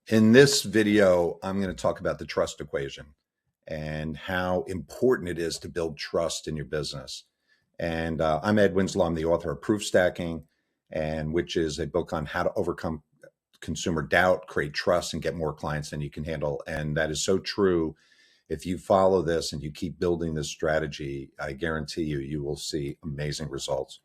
In this video, I'm going to talk about the trust equation and how important it is to build trust in your business. And I'm Ed Winslow. I'm the author of Proof Stacking, and which is a book on how to overcome consumer doubt, create trust, and get more clients than you can handle. And that is so true. If you follow this and you keep building this strategy, I guarantee you, you will see amazing results.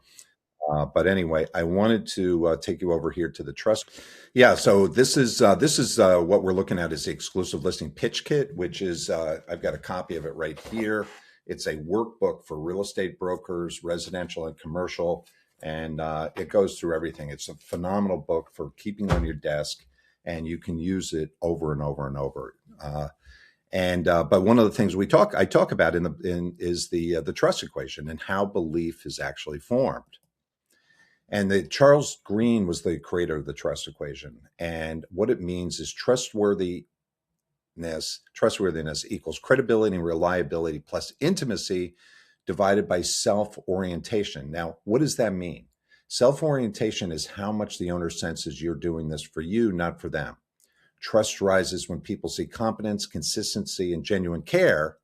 But anyway, I wanted to take you over here to the trust. Yeah, so this is what we're looking at is the exclusive listing pitch kit, which is I've got a copy of it right here. It's a workbook for real estate brokers, residential and commercial, and it goes through everything. It's a phenomenal book for keeping on your desk, and you can use it over and over and over. But one of the things I talk about is the trust equation and how belief is actually formed. And Charles Green was the creator of the trust equation. And what it means is trustworthiness equals credibility and reliability plus intimacy divided by self-orientation. Now, what does that mean? Self-orientation is how much the owner senses you're doing this for you, not for them. Trust rises when people see competence, consistency, and genuine care.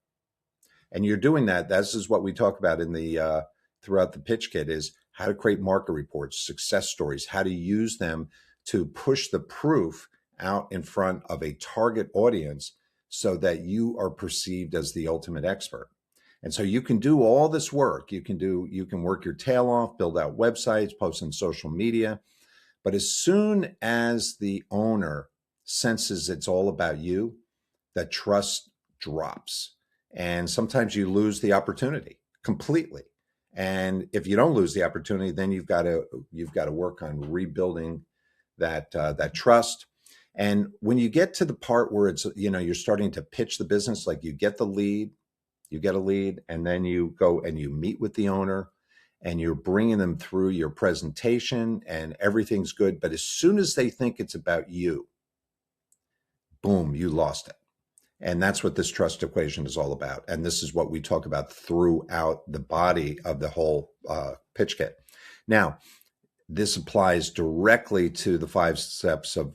And you're doing that. This is what we talk about in the throughout the pitch kit is how to create market reports, success stories, how to use them to push the proof out in front of a target audience so that you are perceived as the ultimate expert. And so you can do all this work. You can work your tail off, build out websites, post on social media. But as soon as the owner senses it's all about you, that trust drops. And sometimes you lose the opportunity completely. And if you don't lose the opportunity, then you've got to work on rebuilding that trust. And when you get to the part where it's you're starting to pitch the business, like you get a lead, and then you go and you meet with the owner, and you're bringing them through your presentation, and everything's good. But as soon as they think it's about you, boom, you lost it. And that's what this trust equation is all about. And this is what we talk about throughout the body of the whole pitch kit. Now, this applies directly to the 5 steps of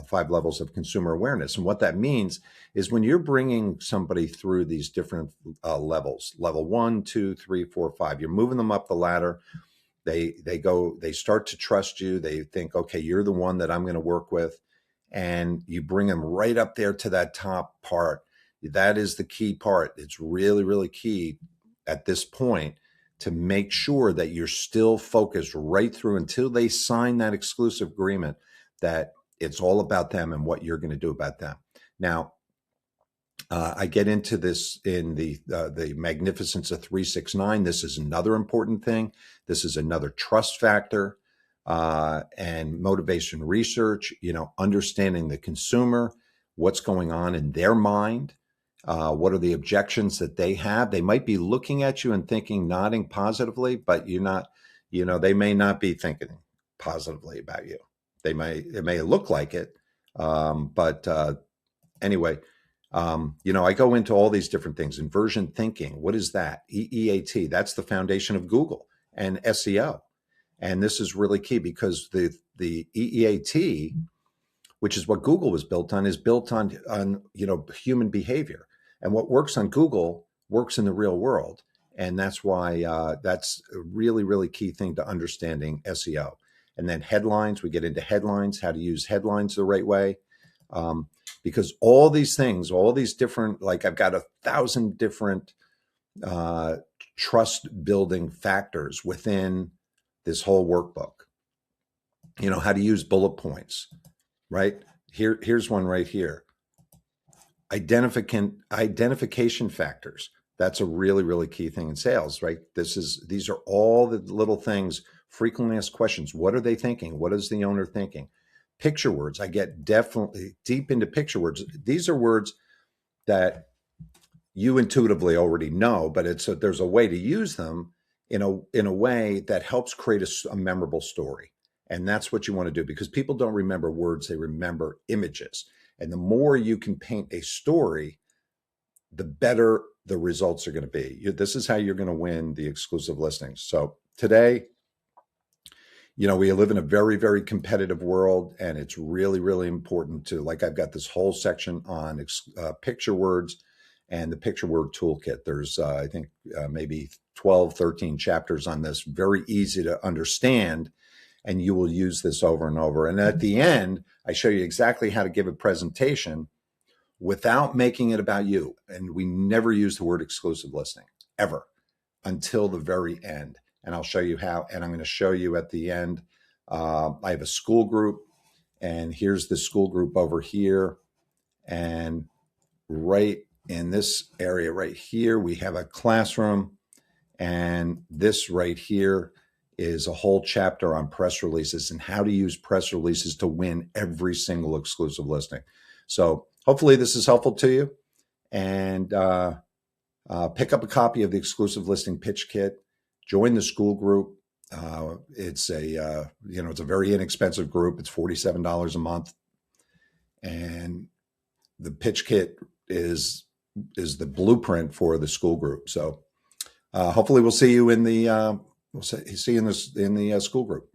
5 levels of consumer awareness. And what that means is when you're bringing somebody through these different levels, level 1, 2, 3, 4, 5, you're moving them up the ladder. They start to trust you. They think, okay, you're the one that I'm going to work with. And you bring them right up there to that top part. That is the key part. It's really, really key at this point to make sure that you're still focused right through until they sign that exclusive agreement, that it's all about them and what you're going to do about them. Now, I get into this in the Magnificence of 369. This is another important thing. This is another trust factor. And motivation research, understanding the consumer, what's going on in their mind, what are the objections that they have. They might be looking at you and thinking, nodding positively, but you're not, they may not be thinking positively about you. It may look like it. Anyway, I go into all these different things. Inversion thinking, what is that? EEAT, that's the foundation of Google and SEO. And this is really key because the EEAT, which is what Google was built on, is built on human behavior. And what works on Google works in the real world. And that's why that's a really, really key thing to understanding SEO. And then headlines, we get into headlines, how to use headlines the right way. Because all these things, all these different, like I've got 1,000 different trust building factors within this whole workbook. How to use bullet points, right? Here's one right here. Identification factors. That's a really, really key thing in sales, right? These are all the little things, frequently asked questions. What are they thinking? What is the owner thinking? Picture words. I get definitely deep into picture words. These are words that you intuitively already know, but there's a way to use them in a way that helps create a memorable story. And that's what you want to do, because people don't remember words, they remember images. And the more you can paint a story, the better the results are going to be. This is how you're going to win the exclusive listings. So today, We live in a very, very competitive world, and it's really, really important to, like, I've got this whole section on picture words and the picture word toolkit. There's, I think, maybe 12, 13 chapters on this, very easy to understand, and you will use this over and over. And at the end, I show you exactly how to give a presentation without making it about you. And we never use the word exclusive listing, ever, until the very end. And I'll show you how, and I'm going to show you at the end. I have a school group, and here's the school group over here. And right in this area right here, we have a classroom. And this right here is a whole chapter on press releases and how to use press releases to win every single exclusive listing. So hopefully this is helpful to you. And pick up a copy of the exclusive listing pitch kit. Join the school group. It's a it's a very inexpensive group. It's $47 a month, and the pitch kit is the blueprint for the school group. So hopefully we'll see you in the school group.